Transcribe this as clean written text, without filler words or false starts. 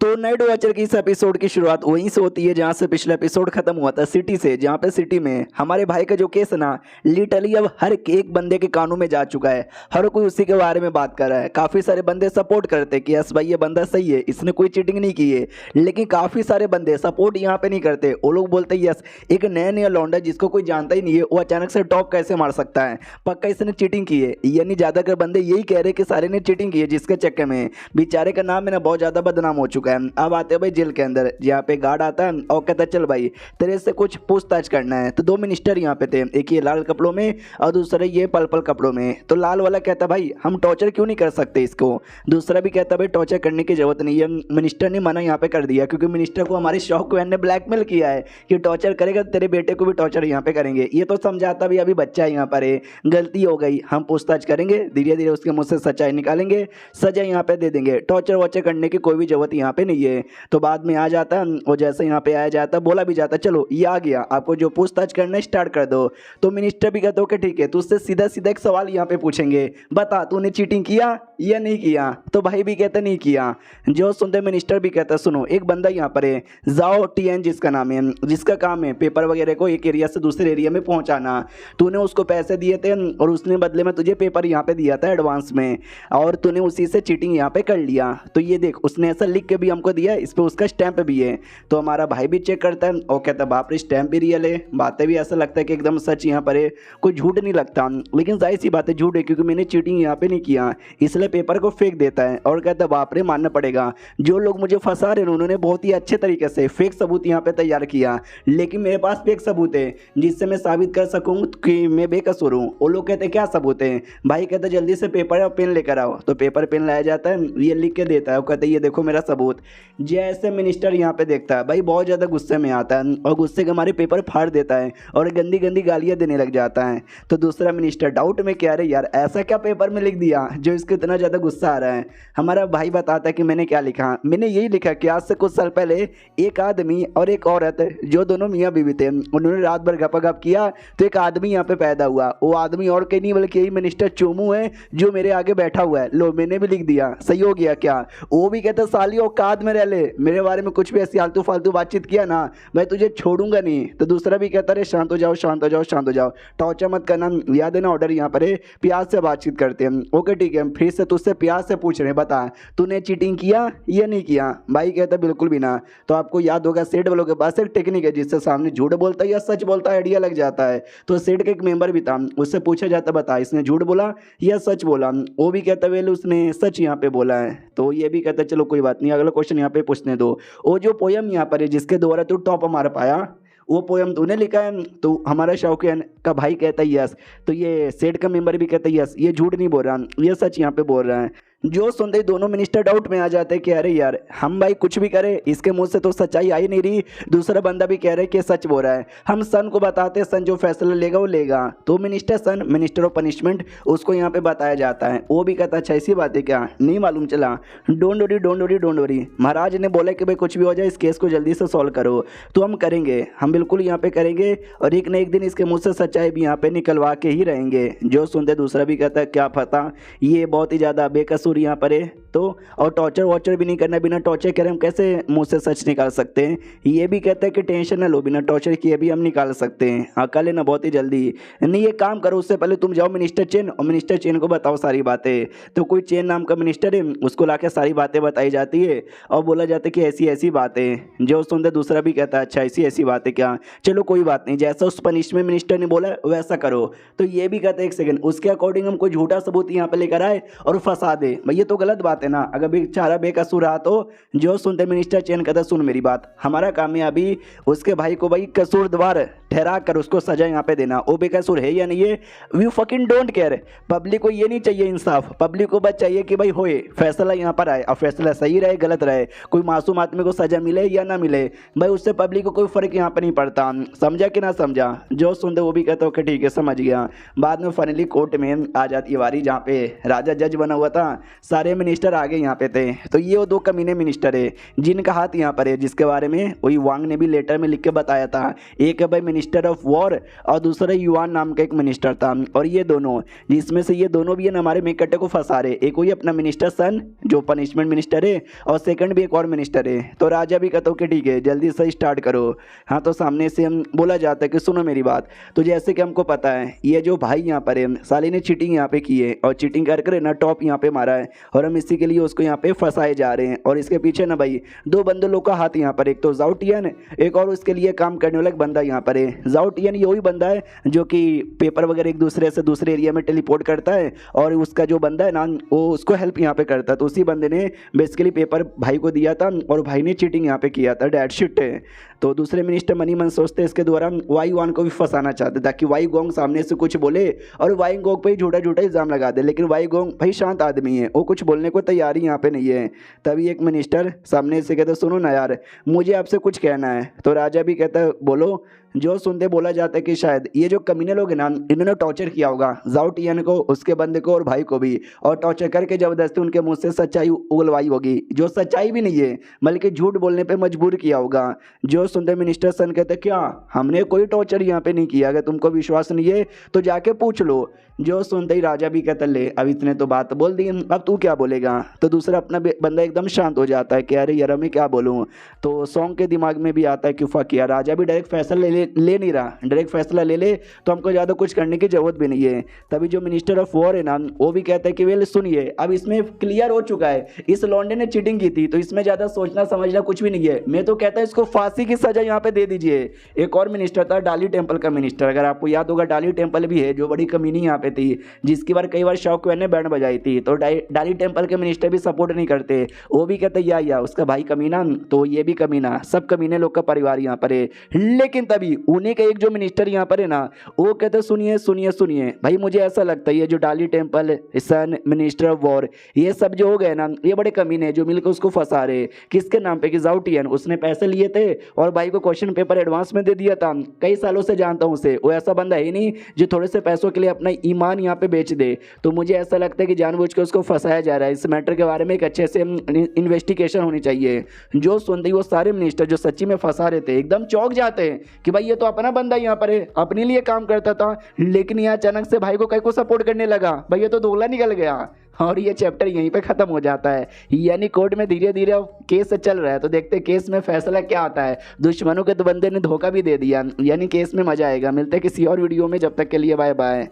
तो night watcher की इस एपिसोड की शुरुआत वहीं से होती है जहां से पिछला एपिसोड खत्म हुआ था, सिटी से। जहां पे सिटी में हमारे भाई का जो केस है ना, लिटरली अब हर एक बंदे के कानों में जा चुका है। हर कोई उसी के बारे में बात कर रहा है। काफी सारे बंदे सपोर्ट करते हैं कि यस भाई ये बंदा सही है, इसने कोई चीटिंग नहीं की है। लेकिन काफी सारे बंदे सपोर्ट यहाँ पे नहीं करते। वो लोग बोलते हैं यस एक नया नया लौंडा जिसको कोई जानता ही नहीं है, वो अचानक से टॉप कैसे मार सकता है, पक्का इसने चीटिंग की है। यानी ज्यादातर बंदे यही कह रहे हैं कि सारे ने चीटिंग की है, जिसके चक्कर में बेचारे का नाम है ना बहुत ज्यादा बदनाम हो चुका है। अब आते हैं भाई जेल के अंदर, जहाँ पे गार्ड आता है और कहता है चल भाई तेरे से कुछ पूछताछ करना है। तो दो मिनिस्टर यहाँ पे थे, एक ये लाल कपड़ों में और दूसरे ये पर्पल कपड़ों में। तो लाल वाला कहता भाई हम टॉर्चर क्यों नहीं कर सकते इसको। दूसरा भी कहता भाई टॉर्चर करने की जरूरत नहीं है। मिनिस्टर ने मना यहाँ पे कर दिया क्योंकि मिनिस्टर को हमारे शौक ने ब्लैकमेल किया है कि टॉर्चर करेगा तो तेरे बेटे को भी टॉर्चर यहाँ पे करेंगे। ये तो समझाता भी अभी बच्चा है यहाँ पर है, गलती हो गई, हम पूछताछ करेंगे, धीरे धीरे उसके मुंह से सच्चाई निकालेंगे, सजा यहाँ पे दे देंगे, टॉर्चर वॉर्चर करने की कोई भी जरूरत यहाँ पे नहीं है। तो बाद में आ जाता और जैसे यहाँ पे आया जाता बोला भी जाता चलो ये आ गया, आपको जो पूछताछ करना है स्टार्ट कर दो। तो मिनिस्टर भी कहते हो कि ठीक है, तो उससे सीधा सीधा एक सवाल यहाँ पे पूछेंगे, बता तूने चीटिंग किया या नहीं किया। तो भाई भी कहते नहीं किया। जो सुनते मिनिस्टर भी कहता सुनो एक बंदा यहाँ पर है जाओ टीएन जिसका नाम है, जिसका काम है पेपर वगैरह को एक एरिया से दूसरे एरिया में पहुँचाना। तूने उसको पैसे दिए थे और उसने बदले में तुझे पेपर यहाँ पे दिया था एडवांस में, और तूने उसी से चीटिंग यहाँ पे कर लिया। तो ये देख उसने ऐसा लिख के भी हमको दिया, इस पर उसका स्टैंप भी है। तो हमारा भाई भी चेक करता है और कहता है बाप रे स्टैंप भी रियल है, बातें भी ऐसा लगता है कि एकदम सच यहाँ पर है, कोई झूठ नहीं लगता। लेकिन जाहिर सी बात है झूठ है क्योंकि मैंने चीटिंग यहाँ पे नहीं किया, इसलिए पेपर को फेंक देता है और कहता है बाप रे मानना पड़ेगा जो लोग मुझे फंसा रहे हैं उन्होंने बहुत ही अच्छे तरीके से फेक सबूत यहाँ पे तैयार किया, लेकिन मेरे पास फेक सबूत है जिससे मैं साबित कर सकूँ कि मैं बेकसूर हूँ। वो लोग कहते हैं क्या सबूत है। भाई कहते हैं जल्दी से पेपर और पेन लेकर आओ। तो पेपर पेन लाया जाता है, ये लिख के देता है, वो कहते हैं ये देखो मेरा सबूत। जैसे मिनिस्टर यहाँ पे देखता है भाई बहुत ज़्यादा गुस्से में आता है और गुस्से के हमारे पेपर फाड़ देता है और गंदी गंदी गालियाँ देने लग जाता है। तो दूसरा मिनिस्टर डाउट में क्या रहे यार ऐसा क्या पेपर में लिख दिया जो इसको इतना ज़्यादा गुस्सा आ रहा है। हमारा भाई बताता है कि मैंने क्या लिखा, मैंने यही लिखा कि आज से कुछ साल पहले एक आदमी और एक औरत जो दोनों मियाँ बीवी थे, उन्होंने रात भर गपागप किया तो एक आदमी यहाँ पे पैदा हुआ। वो आदमी और कहीं नहीं बल्कि यही मिनिस्टर चोमू है जो मेरे आगे बैठा हुआ है। लो मैंने भी लिख दिया, सही हो गया क्या। वो भी कहता साली औकात में रह ले, मेरे बारे में कुछ भी ऐसी आलतू फालतू बातचीत किया ना मैं तुझे छोड़ूंगा नहीं। तो दूसरा भी कहता रे शांत हो जाओ शांत हो जाओ शांत हो जाओ, टॉर्चर मत करना, याद है ना ऑर्डर यहाँ पर है, प्याज से बातचीत करते हैं। ओके ठीक है, फिर से तुझसे प्याज से पूछ रहे हैं बता तूने चीटिंग किया या नहीं किया। भाई कहता बिल्कुल भी ना। तो आपको याद होगा सेठ वालों के पास एक टेक्निक है जिससे सामने झूठ बोलता है या सच बोलता है आइडिया लग जाता है। तो सेठ का एक मेंबर भी था, उससे पूछा जाता बता इसने झूठ बोला या सच बोला। वो भी कहता वेल उसने सच यहाँ पे बोला है। तो ये भी कहता चलो कोई बात नहीं, अगला क्वेश्चन यहाँ पे पूछने दो। वो जो पोयम यहाँ पर है जिसके द्वारा तू टॉप मार पाया वो पोयम तूने लिखा है। तो हमारा शौकियान का भाई कहता है यस। तो ये सेठ का मेंबर भी कहता है यस ये झूठ नहीं बोल रहा, ये सच यहाँ पे बोल रहा है। जो सुनते ही दोनों मिनिस्टर डाउट में आ जाते हैं कि अरे यार हम भाई कुछ भी करें इसके मुंह से तो सच्चाई आ ही नहीं रही। दूसरा बंदा भी कह रहा है कि सच बोल रहा है, हम सन को बताते सन जो फैसला लेगा वो लेगा। तो minister son minister of punishment उसको यहाँ पे बताया जाता है। वो भी कहता अच्छा ऐसी बात है क्या, नहीं मालूम चला। Don't worry don't worry don't worry, महाराज ने बोला कि भाई कुछ भी हो जाए इस केस को जल्दी से सॉल्व करो। तो हम करेंगे, हम बिल्कुल यहाँ पे करेंगे और एक न एक दिन इसके मुँह से सच्चाई भी यहाँ पे निकलवा के ही रहेंगे। जो सुनते दूसरा भी कहता है क्या पता ये बहुत ही ज़्यादा बेकसूर यहाँ पर है। तो और टॉर्चर वॉर्चर भी नहीं करना, बिना टॉर्चर करे हम कैसे मुंह से सच निकाल सकते हैं। ये भी कहता है कि टेंशन ना लो, बिना टॉर्चर किए भी हम निकाल सकते हैं। हाँ कल है ना बहुत ही जल्दी। नहीं ये काम करो उससे पहले तुम जाओ मिनिस्टर चेन और मिनिस्टर चेन को बताओ सारी बातें। तो कोई चेन नाम का मिनिस्टर है उसको लाके सारी बातें बताई जाती है और बोला जाता है कि ऐसी ऐसी बातें। जो सुनते दूसरा भी कहता है अच्छा ऐसी ऐसी बातें क्या, चलो कोई बात नहीं जैसा उस पनिशमेंट मिनिस्टर ने बोला वैसा करो। तो ये भी कहता है एक सेकंड उसके अकॉर्डिंग हम कोई झूठा सबूत यहाँ पे लेकर आए और फंसा दे। भाई ये तो गलत बात है ना, अगर बेचारा बेकसूर रहा तो। जो सुनते मिनिस्टर चेन कहता सुन मेरी बात, हमारा काम है अभी उसके भाई को भाई कसूरवार ठहरा कर उसको सजा यहाँ पे देना। वो बेकसूर है या नहीं है we fucking don't care. Public को ये नहीं चाहिए इंसाफ, पब्लिक को बस चाहिए कि भाई होए फैसला यहाँ पर आए और फैसला सही रहे गलत रहे, कोई मासूम आदमी को सजा मिले या ना मिले भाई उससे पब्लिक को कोई फर्क यहाँ पर नहीं पड़ता। समझा कि ना समझा। जो सुनते वो भी कहता हो कि ठीक है समझ गया। बाद में फाइनली कोर्ट में आ जाती है बारी जहाँ पे राजा जज बना हुआ था, सारे मिनिस्टर मिनिस्टर आगे यहाँ पे थे। तो ये वो दो कमीने मिनिस्टर है जिनका हाथ यहाँ पर है, जिसके बारे में वही वांग ने भी लेटर में लिख के बताया था। एक है भाई मिनिस्टर ऑफ वॉर और दूसरा युआन नाम का एक मिनिस्टर था। और ये दोनों, जिसमें से ये दोनों भी है ना हमारे मेकटे को फंसा रहे। एक वही अपना मिनिस्टर सन जो पनिशमेंट मिनिस्टर है, और सेकंड भी एक और मिनिस्टर है। तो राजा भी कहता हूँ कि ठीक है जल्दी से स्टार्ट करो। हाँ, तो सामने से हम बोला जाता है कि सुनो मेरी बात। तो जैसे कि हमको पता है ये जो भाई यहाँ पर है साली ने चीटिंग यहाँ पे की है, और चीटिंग कर कर ना टॉप यहाँ पे मारा है, और हम इसी के लिए उसको यहाँ पे फंसाए जा रहे हैं। और इसके पीछे ना भाई दो बंदे लोग का हाथ यहाँ पर, एक तो जाउटियन, एक और उसके लिए काम करने वाला एक बंदा यहाँ पर है। जाउटियन ये वही बंदा है जो कि पेपर वगैरह एक दूसरे से दूसरे एरिया में टेलीपोर्ट करता है, और उसका जो बंदा है ना वो उसको हेल्प यहाँ पे करता है। तो उसी बंदे ने बेसिकली पेपर भाई को दिया था, और भाई ने चीटिंग यहाँ पे किया था। डैट शिट है। तो दूसरे मिनिस्टर मनी मन सोचते इसके द्वारा वाई वान को भी फंसाना चाहते ताकि वाई गोंग सामने से कुछ बोले और वाई गोंग पे झूठा झूठा इल्ज़ाम लगा दे। लेकिन वाई गोंग भाई शांत आदमी है, वो कुछ बोलने को तैयारी यहाँ पे नहीं है। तभी एक मिनिस्टर सामने से कहता सुनो ना यार, मुझे आपसे कुछ कहना है। तो राजा भी कहता है बोलो। जो सुनते बोला जाता है कि शायद ये जो कमीने लोग हैं ना इन्होंने टॉर्चर किया होगा जाउटियन को, उसके बंदे को और भाई को भी, और टॉर्चर करके जबरदस्ती उनके मुंह से सच्चाई उगलवाई होगी जो सच्चाई भी नहीं है, बल्कि झूठ बोलने पे मजबूर किया होगा। जो सुनते मिनिस्टर सन कहते क्या हमने कोई टॉर्चर यहाँ पे नहीं किया, अगर तुमको विश्वास नहीं है तो जाके पूछ लो। जो सुनते ही राजा भी कहता ले अब इसने तो बात बोल दी, अब तू क्या बोलेगा। तो दूसरा अपना बंदा एकदम शांत हो जाता है कि अरे यार मैं क्या बोलूँ। तो सॉन्ग के दिमाग में भी आता है कि फक यार, राजा भी डायरेक्ट फैसला ले नहीं रहा, डायरेक्ट फैसला ले ले तो हमको ज़्यादा कुछ करने की जरूरत भी नहीं है। तभी जो मिनिस्टर ऑफ वॉर है ना वो भी कहता है कि वेल सुनिए, अब इसमें क्लियर हो चुका है इस लौंडे ने चीटिंग की थी, तो इसमें ज़्यादा सोचना समझना कुछ भी नहीं है। मैं तो कहता है इसको फांसी की सजा यहाँ पे दे दीजिए। एक और मिनिस्टर था डाली टेम्पल का मिनिस्टर, अगर आपको याद होगा डाली टेम्पल भी है जो बड़ी कमीनी यहाँ पे थी, जिसकी बार कई बार शॉकवेयर ने बैंड बजाई थी। तो डाली टेम्पल के मिनिस्टर भी सपोर्ट नहीं करते, वो भी कहते या उसका भाई कमीना, तो ये भी कमीना, सब कमीने लोग का परिवार यहाँ पर है। लेकिन तभी उन्हीं का एक जो मिनिस्टर यहाँ पर है ना वो कहते सुनिए सुनिए सुनिए भाई, मुझे ऐसा लगता है ये जो डाली temple son minister of war ये सब जो हो गए ना ये बड़े कमीने जो मिलकर उसको फंसा रहे। किसके नाम पे कि जाउटियन, उसने पैसे लिए थे और भाई को क्वेश्चन पेपर एडवांस में दे दिया था। कई सालों से जानता हूँ उसे, वो ऐसा बंदा है नहीं जो थोड़े से पैसों के लिए अपना ईमान यहाँ पे बेच दे। तो मुझे ऐसा लगता है कि जानबूझ के उसको फंसाया जा रहा है। इस मैटर के बारे में एक अच्छे से इन्वेस्टिगेशन होनी चाहिए। जो सुनते ही वो सारे मिनिस्टर जो सच्ची में फंसा रहे थे एकदम चौंक जाते हैं कि भाई ये तो अपना बंदा यहाँ पर है, अपने लिए काम करता था, लेकिन यहाँ अचानक से भाई को कहीं को सपोर्ट करने लगा, भाई ये तो दोगला निकल गया। और ये चैप्टर यहीं पे खत्म हो जाता है। यानी कोर्ट में धीरे धीरे केस चल रहा है, तो देखते केस में फैसला क्या आता है। दुश्मनों के तो बंदे ने धोखा भी दे दिया, यानी केस में मजा आएगा। मिलते हैं किसी और वीडियो में, जब तक के लिए बाय बाय।